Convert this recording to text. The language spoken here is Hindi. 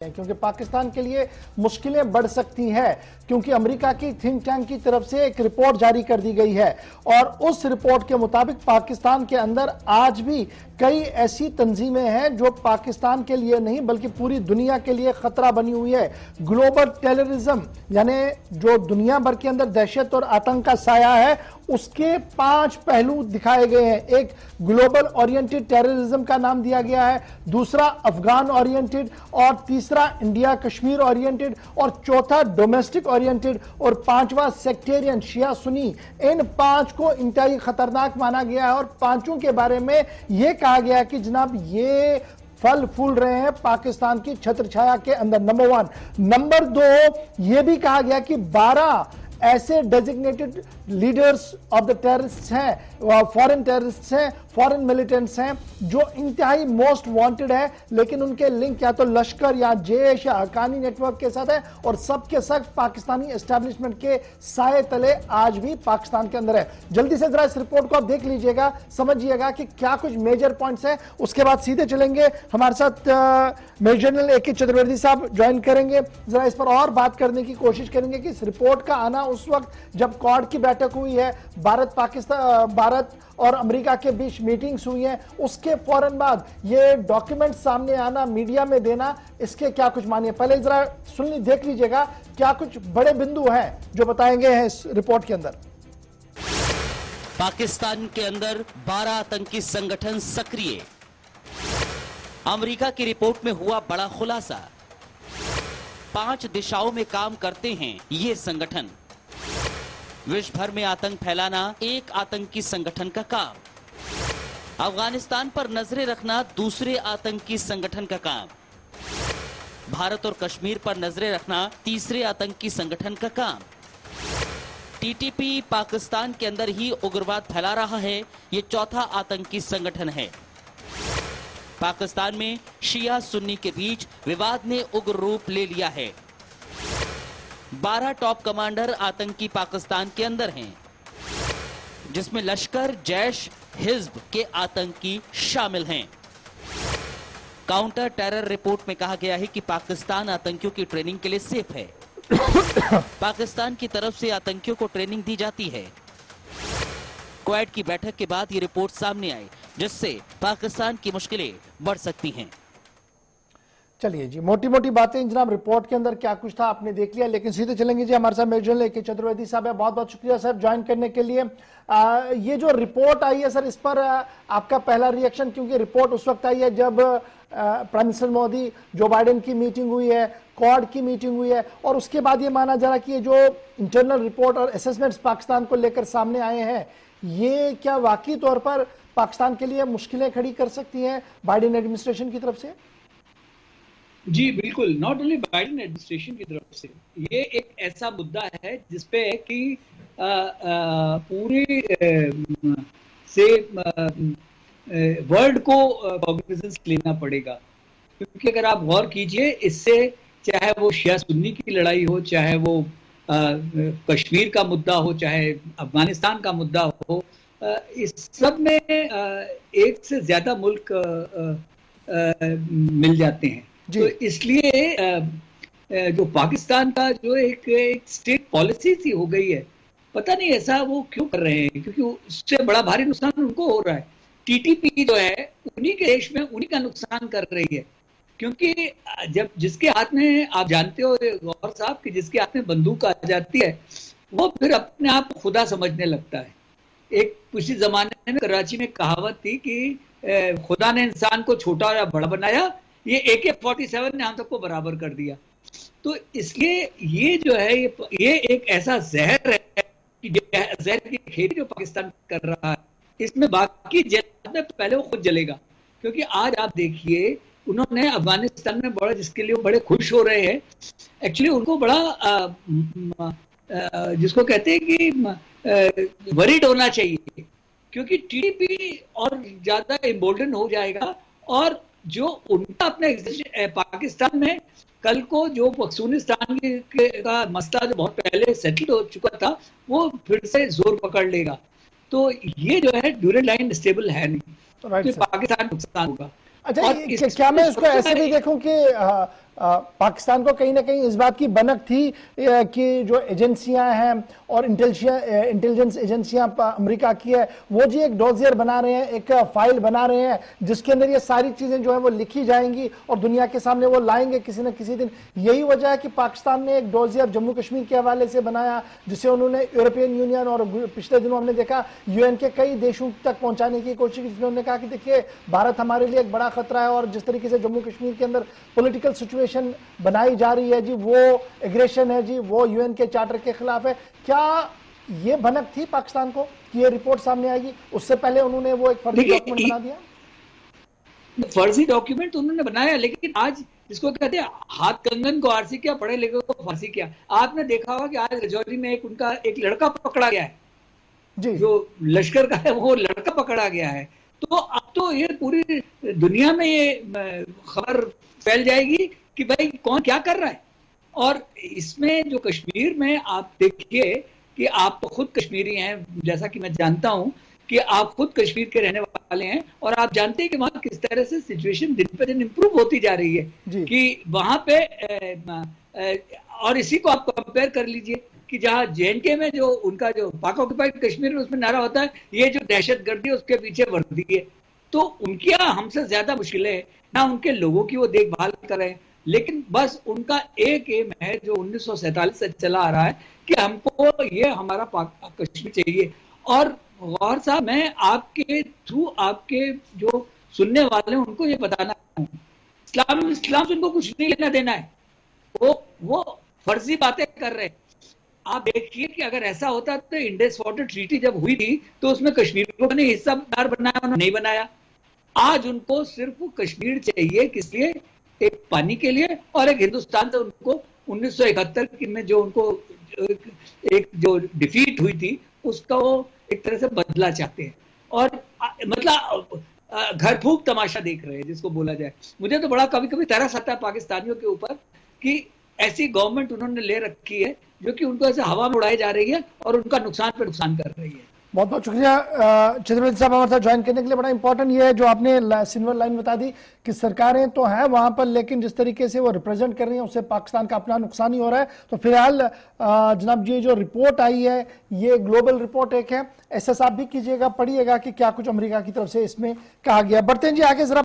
क्योंकि पाकिस्तान के लिए मुश्किलें बढ़ सकती हैं, क्योंकि अमेरिका की थिंक टैंक की तरफ से एक रिपोर्ट जारी कर दी गई है और उस रिपोर्ट के मुताबिक पाकिस्तान के अंदर आज भी कई ऐसी तंजीमें हैं जो पाकिस्तान के लिए नहीं बल्कि पूरी दुनिया के लिए खतरा बनी हुई है। ग्लोबल टेररिज्म यानी जो दुनिया भर के अंदर दहशत और आतंक का साया है, उसके 5 पहलू दिखाए गए हैं। एक ग्लोबल ओरिएंटेड टेररिज्म का नाम दिया गया है, दूसरा अफगान ओरिएंटेड, और तीसरा इंडिया कश्मीर ओरिएंटेड, और चौथा डोमेस्टिक ओरिएंटेड, और पांचवा सेक्टेरियन शिया सुन्नी। इन 5 को इंतहाई खतरनाक माना गया है और पांचों के बारे में यह कहा गया है कि जनाब ये फल फूल रहे हैं पाकिस्तान की छत्र छाया के अंदर। नंबर 1। नंबर 2, यह भी कहा गया कि 12 ऐसे designated leaders of the terrorists हैं, फॉरेन टेररिस्ट्स हैं, फॉरेन मिलिटेंट्स हैं, जो इंतहाई मोस्ट वांटेड है, लेकिन उनके लिंक या तो लश्कर या जैश या हक्कानी नेटवर्क के साथ है और सबके सब पाकिस्तानी एस्टेब्लिशमेंट के साए तले आज भी पाकिस्तान के अंदर है। जल्दी से जरा इस रिपोर्ट को आप देख लीजिएगा, समझिएगा कि क्या कुछ मेजर पॉइंट्स हैं। उसके बाद सीधे चलेंगे, हमारे साथ मेजर जनरल ए.के. चतुर्वेदी साहब ज्वाइन करेंगे, जरा इस पर और बात करने की कोशिश करेंगे कि इस रिपोर्ट का आना उस वक्त जब क्वाड की बैठक हुई है, भारत और अमेरिका के बीच मीटिंग्स हुई हैं, उसके फौरन बाद ये डॉक्यूमेंट सामने आना, मीडिया में देना, इसके क्या कुछ मानिए। पहले जरा देख लीजिएगा क्या कुछ बड़े बिंदु हैं जो बताए गए हैं इस रिपोर्ट के अंदर। पाकिस्तान के अंदर 12 आतंकी संगठन सक्रिय। अमेरिका की रिपोर्ट में हुआ बड़ा खुलासा। 5 दिशाओं में काम करते हैं ये संगठन। विश्व भर में आतंक फैलाना एक आतंकी संगठन का काम। अफगानिस्तान पर नजरें रखना दूसरे आतंकी संगठन का काम। भारत और कश्मीर पर नजरें रखना तीसरे आतंकी संगठन का काम। टीटीपी पाकिस्तान के अंदर ही उग्रवाद फैला रहा है, ये चौथा आतंकी संगठन है। पाकिस्तान में शिया सुन्नी के बीच विवाद ने उग्र रूप ले लिया है। 12 टॉप कमांडर आतंकी पाकिस्तान के अंदर हैं, जिसमें लश्कर, जैश, हिज्ब के आतंकी शामिल हैं। काउंटर टेरर रिपोर्ट में कहा गया है कि पाकिस्तान आतंकियों की ट्रेनिंग के लिए सेफ है। पाकिस्तान की तरफ से आतंकियों को ट्रेनिंग दी जाती है। क्वाड की बैठक के बाद ये रिपोर्ट सामने आई, जिससे पाकिस्तान की मुश्किलें बढ़ सकती हैं। चलिए जी, मोटी मोटी बातें जनाब रिपोर्ट के अंदर क्या कुछ था आपने देख लिया, लेकिन सीधे चलेंगे जी, हमारे साथ मेजर जनरल ए.के. चतुर्वेदी साहब है। बहुत बहुत शुक्रिया सर ज्वाइन करने के लिए। ये जो रिपोर्ट आई है सर, इस पर आपका पहला रिएक्शन, क्योंकि रिपोर्ट उस वक्त आई है जब prime minister Modi, Joe Biden की मीटिंग हुई है, क्वाड की मीटिंग हुई है, और उसके बाद ये माना जा रहा है कि ये जो इंटरनल रिपोर्ट और असेसमेंट्स पाकिस्तान को लेकर सामने आए हैं, ये क्या वाकई तौर पर पाकिस्तान के लिए मुश्किलें खड़ी कर सकती हैं बाइडेन एडमिनिस्ट्रेशन की तरफ से? जी बिल्कुल, नॉट ओनली बाइडेन एडमिनिस्ट्रेशन की तरफ से, ये एक ऐसा मुद्दा है जिसपे कि पूरे से वर्ल्ड को कॉग्निजेंस लेना पड़ेगा। क्योंकि अगर आप गौर कीजिए, इससे चाहे वो शिया सुन्नी की लड़ाई हो, चाहे वो कश्मीर का मुद्दा हो, चाहे अफगानिस्तान का मुद्दा हो, इस सब में एक से ज्यादा मुल्क मिल जाते हैं। तो इसलिए जो पाकिस्तान का जो एक स्टेट पॉलिसी सी हो गई है, पता नहीं ऐसा वो क्यों कर रहे हैं, क्योंकि उससे बड़ा भारी नुकसान उनको हो रहा है। टीटीपी जो है उन्हीं के देश में उन्हीं का नुकसान कर रही है, क्योंकि जब जिसके हाथ में, आप जानते हो गौर साहब, कि जिसके हाथ में बंदूक आ जाती है वो फिर अपने आप को खुदा समझने लगता है। एक पिछले जमाने में कराची में कहावत थी कि खुदा ने इंसान को छोटा या बड़ा बनाया, ये AK-47 ने हम सबको बराबर कर दिया। तो इसलिए ये जो है ये एक ऐसा जहर है कि जहर की खेती जो पाकिस्तान कर रहा है, इसमें बाकी जहर में पहले वो खुद जलेगा। क्योंकि आज आप देखिए, उन्होंने अफगानिस्तान में बड़ा, जिसके लिए बड़े खुश हो रहे हैं, एक्चुअली उनको बड़ा जिसको कहते हैं कि वरीड होना चाहिए, क्योंकि टीटीपी और ज्यादा इम्बोल्डन हो जाएगा। और जो उनका अपने पाकिस्तान में कल को जो पख्तूनिस्तान का मसला जो बहुत पहले सेटल हो चुका था, वो फिर से जोर पकड़ लेगा। तो ये जो है ड्यूरेंट लाइन स्टेबल है नहीं, तो पाकिस्तान नुकसान होगा। अच्छा, क्या मैं इसको ऐसे भी देखूं कि पाकिस्तान को कहीं ना कहीं इस बात की भनक थी कि जो एजेंसियां हैं और इंटेलिजेंस एजेंसियां अमेरिका की है वो जी एक डोजियर बना रहे हैं, एक फाइल बना रहे हैं जिसके अंदर ये सारी चीजें जो है वो लिखी जाएंगी और दुनिया के सामने वो लाएंगे किसी न किसी दिन। यही वजह है कि पाकिस्तान ने एक डोजियर जम्मू कश्मीर के हवाले से बनाया जिसे उन्होंने यूरोपियन यूनियन और पिछले दिनों हमने देखा यूएन के कई देशों तक पहुंचाने की कोशिश की, जिसमें उन्होंने कहा कि देखिए भारत हमारे लिए एक बड़ा खतरा है और जिस तरीके से जम्मू कश्मीर के अंदर पॉलिटिकल सिचुएशन बनाई जा रही है जी वो एग्रेशन है जी, वो यूएन के चार्टर के खिलाफ है। क्या ये भनक थी पाकिस्तान को कि ये रिपोर्ट सामने आएगी? उससे पहले उन्होंने वो एक फर्जी डॉक्यूमेंट बना दिया। फर्जी डॉक्यूमेंट उन्होंने बनाया, लेकिन आज इसको कहते हैं हाथ कंगन को आरसी किया, पढ़े लिखे को फांसी किया। आपने देखा होगा कि आज रजौरी में उनका एक लड़का पकड़ा गया है जी, जो लश्कर का है, वो लड़का पकड़ा गया है। तो अब तो ये पूरी दुनिया में ये खबर फैल जाएगी कि भाई कौन क्या कर रहा है। और इसमें जो कश्मीर में आप देखिए कि आप तो खुद कश्मीरी हैं, जैसा कि मैं जानता हूं कि आप खुद कश्मीर के रहने वाले हैं, और आप जानते हैं कि वहां किस तरह से सिचुएशन दिन पे दिन इंप्रूव होती जा रही है कि वहां पे और इसी को आप कंपेयर कर लीजिए कि जहां जेएनके में जो उनका जो पाक ऑक्युपाइड कश्मीर में उसमें नारा होता है ये जो दहशतगर्दी है उसके पीछे वर्दी है, तो उनकी हमसे ज्यादा मुश्किलें हैं ना, उनके लोगों की वो देखभाल करें, लेकिन बस उनका एक एम है जो 1947 से चला आ रहा है कि हमको ये हमारा पाक कश्मीर चाहिए। और गौर साहब, मैं आपके थ्रू आपके जो सुनने वाले हैं उनको ये बताना चाहूँ, इस्लाम से उनको कुछ नहीं लेना देना है, वो फर्जी बातें कर रहे हैं। आप देखिए कि अगर ऐसा होता तो इंडस वाटर ट्रीटी जब हुई थी तो उसमें कश्मीर को नहीं हिस्सेदार बनाया, उन्होंने नहीं बनाया। आज उनको सिर्फ कश्मीर चाहिए, किस लिए? एक पानी के लिए, और एक हिंदुस्तान से उनको 1971 में जो उनको एक जो डिफीट हुई थी उसका वो एक तरह से बदला चाहते हैं, और मतलब घर फूक तमाशा देख रहे हैं जिसको बोला जाए। मुझे तो बड़ा कभी कभी तरस आता है पाकिस्तानियों के ऊपर कि ऐसी गवर्नमेंट उन्होंने ले रखी है जो कि उनको ऐसे हवा में उड़ाई जा रही है और उनका नुकसान पे नुकसान कर रही है। बहुत बहुत शुक्रिया चतुर्वेदी साहब हमारे साथ ज्वाइन करने के लिए। बड़ा इंपॉर्टेंट ये है जो आपने सिल्वर लाइन बता दी कि सरकारें तो हैं वहां पर, लेकिन जिस तरीके से वो रिप्रेजेंट कर रही हैं उससे पाकिस्तान का अपना नुकसान ही हो रहा है। तो फिलहाल जनाब ये जो रिपोर्ट आई है ये ग्लोबल रिपोर्ट एक है, एहसास भी कीजिएगा, पढ़िएगा कि क्या कुछ अमेरिका की तरफ से इसमें कहा गया। बढ़ते हैं जी आगे जरा।